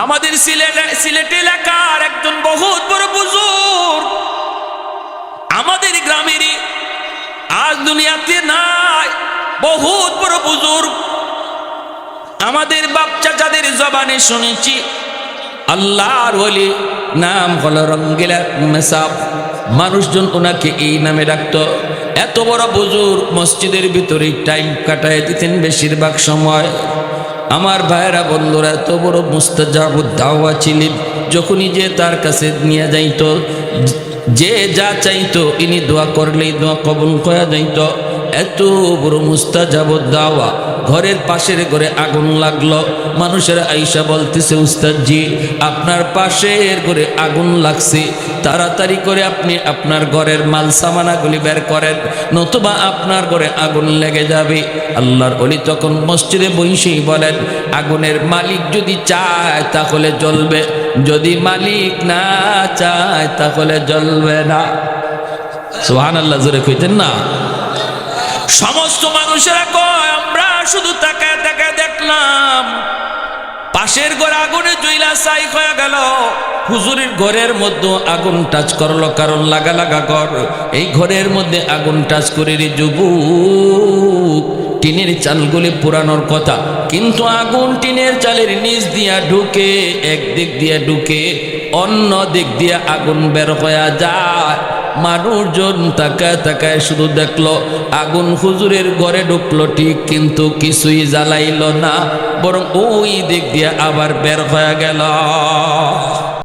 আমাদের সিলেট এলাকার একজন বহুত বড় বুজুর্গ, আমাদের গ্রামেরই, আজ দুনিয়াতে নাই, বহুত বড় বুজুর্গ। আমাদের বাপ চাচাদের জবানে শুনেছি আল্লাহর ওলি, নাম হলো রঙ্গিলা মেসাব। মানুষজন ওনাকে এই নামে ডাকতো। এত বড় বুজুর্গ, মসজিদের ভিতরে টাইম কাটায় দিতেন বেশিরভাগ সময়। আমার ভাইরা বন্ধুরা, এত বড় মুস্তাজাবুদ দাওয়া ছিলেন। যখনই যে তার কাছে নিয়ে যাইত, যে যা চাইতো ইনি দোয়া করলেই দোয়া কবুল করা যাইত। এত বড় মুস্তাজাবুদ দাওয়া। ঘরের পাশের ঘরে আগুন লাগলো, মানুষের আইসা বলতেছে, উস্তাদজি আপনার পাশের ঘরে আগুন লাগছে, তাড়াতাড়ি করে আপনি আপনার ঘরের মাল সামানাগুলি বের করেন, নতুবা আপনার ঘরে আগুন লেগে যাবে। আল্লাহর ওলি তখন মসজিদে বসেই বলেন, আগুনের মালিক যদি চায় তাহলে জ্বলবে, যদি মালিক না চায় তাহলে জ্বলবে না। সুবহানাল্লাহ, জোরে কইতেন না? সমস্ত মানুষেরা কয়, আমরা শুধু তাকায় তাকায় দেখলাম পাশের ঘরে আগুনে জ্বলা ছাই হয়ে গেল। হুজুরের ঘরের মধ্যে আগুন টাচ করলো, কারণ লাগা লাগা ঘর। এই ঘরের মধ্যে আগুন টাচ করে রে যুবক, টিনের চালগুলি পুরানোর কথা, কিন্তু আগুন টিনের চালের নিচ দিয়া ঢুকে, একদিক দিয়া ঢুকে, অন্য দিক দিয়ে আগুন বের হয়ে যায়। মানুষজন তাকায় তাকায় শুধু দেখলো আগুন হুজুরের ঘরে ঢুকলো ঠিক, কিন্তু কিছুই জ্বালাইল না, বরং ওই দিক দিয়ে আবার বের হয়ে গেল।